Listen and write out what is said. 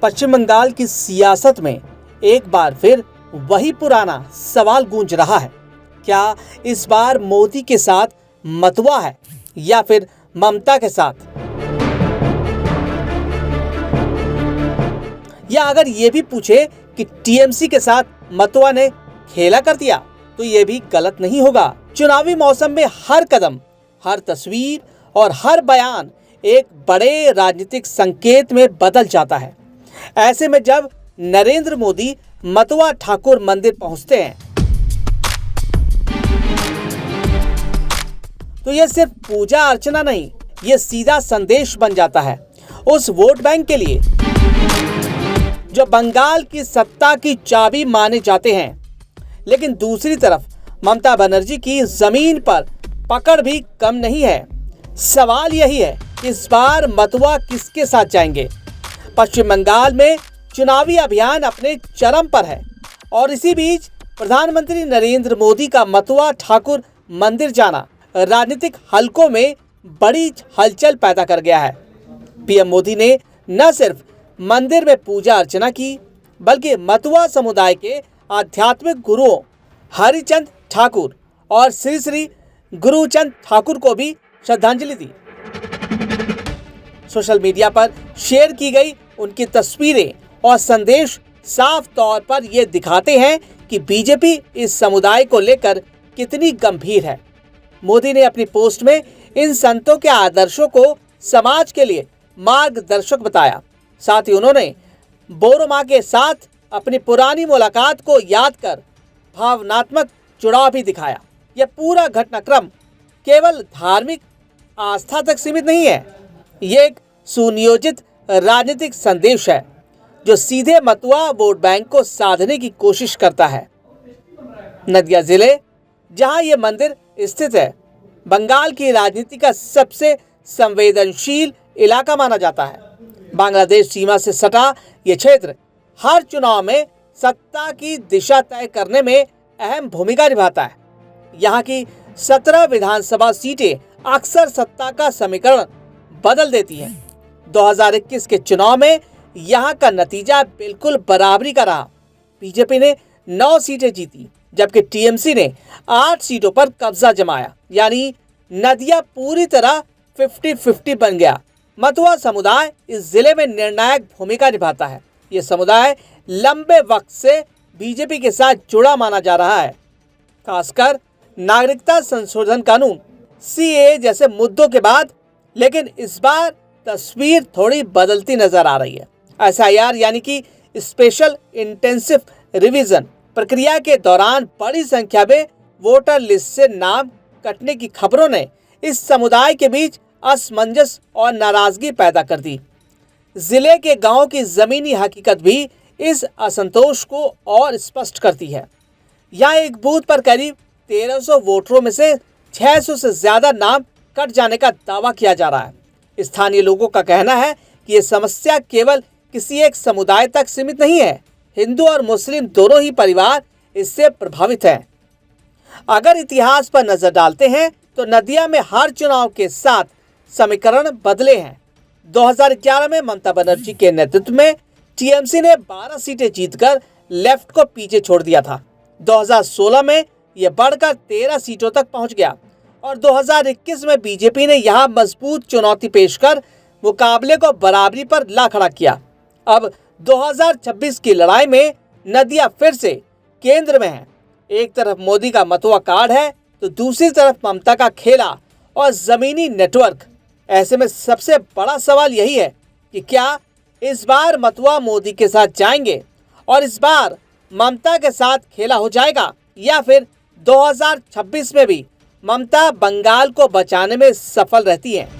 पश्चिम बंगाल की सियासत में एक बार फिर वही पुराना सवाल गूंज रहा है। क्या इस बार मोदी के साथ मतवा है या फिर ममता के साथ? या अगर ये भी पूछे कि टीएमसी के साथ मतवा ने खेला कर दिया तो ये भी गलत नहीं होगा। चुनावी मौसम में हर कदम, हर तस्वीर और हर बयान एक बड़े राजनीतिक संकेत में बदल जाता है। ऐसे में जब नरेंद्र मोदी मतवा ठाकुर मंदिर पहुंचते हैं तो यह सिर्फ पूजा अर्चना नहीं, यह सीधा संदेश बन जाता है उस वोट बैंक के लिए जो बंगाल की सत्ता की चाबी माने जाते हैं। लेकिन दूसरी तरफ ममता बनर्जी की जमीन पर पकड़ भी कम नहीं है। सवाल यही है, इस बार मतवा किसके साथ जाएंगे? पश्चिम बंगाल में चुनावी अभियान अपने चरम पर है और इसी बीच प्रधानमंत्री नरेंद्र मोदी का मतवा ठाकुर मंदिर जाना राजनीतिक हलकों में बड़ी हलचल पैदा कर गया है। पीएम मोदी ने न सिर्फ मंदिर में पूजा अर्चना की बल्कि मतवा समुदाय के आध्यात्मिक गुरुओं हरिचंद ठाकुर और श्री श्री गुरुचंद ठाकुर को भी श्रद्धांजलि दी। सोशल मीडिया पर शेयर की गई उनकी तस्वीरें और संदेश साफ तौर पर ये दिखाते हैं कि बीजेपी इस समुदाय को लेकर कितनी गंभीर है। मोदी ने अपनी पोस्ट में इन संतों के आदर्शों को समाज के लिए मार्गदर्शक बताया। साथ ही उन्होंने बोरो मां के साथ अपनी पुरानी मुलाकात को याद कर भावनात्मक जुड़ाव भी दिखाया। यह पूरा घटनाक्रम केवल धार्मिक आस्था तक सीमित नहीं है, ये एक सुनियोजित राजनीतिक संदेश है जो सीधे मतवा वोट बैंक को साधने की कोशिश करता है। नदिया जिले जहां ये मंदिर स्थित है, बंगाल की राजनीति का सबसे संवेदनशील इलाका माना जाता है। बांग्लादेश सीमा से सटा ये क्षेत्र हर चुनाव में सत्ता की दिशा तय करने में अहम भूमिका निभाता है। यहाँ की 17 विधानसभा सीटें अक्सर सत्ता का समीकरण बदल देती हैं। 2021 के चुनाव में यहाँ का नतीजा बिल्कुल बराबरी का रहा। बीजेपी ने 9 सीटें जीती जबकि टीएमसी ने 8 सीटों पर कब्जा जमाया, यानी नदिया पूरी तरह 50-50 बन गया। मतवा समुदाय इस जिले में निर्णायक भूमिका निभाता है। ये समुदाय लंबे वक्त से बीजेपी के साथ जुड़ा माना जा रहा है, खासकर नागरिकता संशोधन कानून सीएए जैसे मुद्दों के बाद। लेकिन इस बार तस्वीर थोड़ी बदलती नजर आ रही है। एसआईआर यानी कि स्पेशल इंटेंसिव रिवीजन प्रक्रिया के दौरान बड़ी संख्या में वोटर लिस्ट से नाम कटने की खबरों ने इस समुदाय के बीच असमंजस और नाराजगी पैदा कर दी। जिले के गांव की जमीनी हकीकत भी इस असंतोष को और स्पष्ट करती है। यहाँ एक बूथ पर करीब 1300 वोटरों में से 600 से ज्यादा नाम कट जाने का दावा किया जा रहा है। स्थानीय लोगों का कहना है कि ये समस्या केवल किसी एक समुदाय तक सीमित नहीं है। हिंदू और मुस्लिम दोनों ही परिवार इससे प्रभावित हैं। अगर इतिहास पर नजर डालते हैं तो नदिया में हर चुनाव के साथ समीकरण बदले हैं। 2011 में ममता बनर्जी के नेतृत्व में टीएमसी ने 12 सीटें जीतकर लेफ्ट को पीछे छोड़ दिया था। 2016 में यह बढ़कर 13 सीटों तक पहुंच गया और 2021 में बीजेपी ने यहां मजबूत चुनौती पेश कर मुकाबले को बराबरी पर ला खड़ा किया। अब 2026 की लड़ाई में नदिया फिर से केंद्र में है। एक तरफ मोदी का मतवा कार्ड है तो दूसरी तरफ ममता का खेला और जमीनी नेटवर्क। ऐसे में सबसे बड़ा सवाल यही है कि क्या इस बार मतवा मोदी के साथ जाएंगे और इस बार ममता के साथ खेला हो जाएगा, या फिर 2026 में भी ममता बंगाल को बचाने में सफल रहती हैं।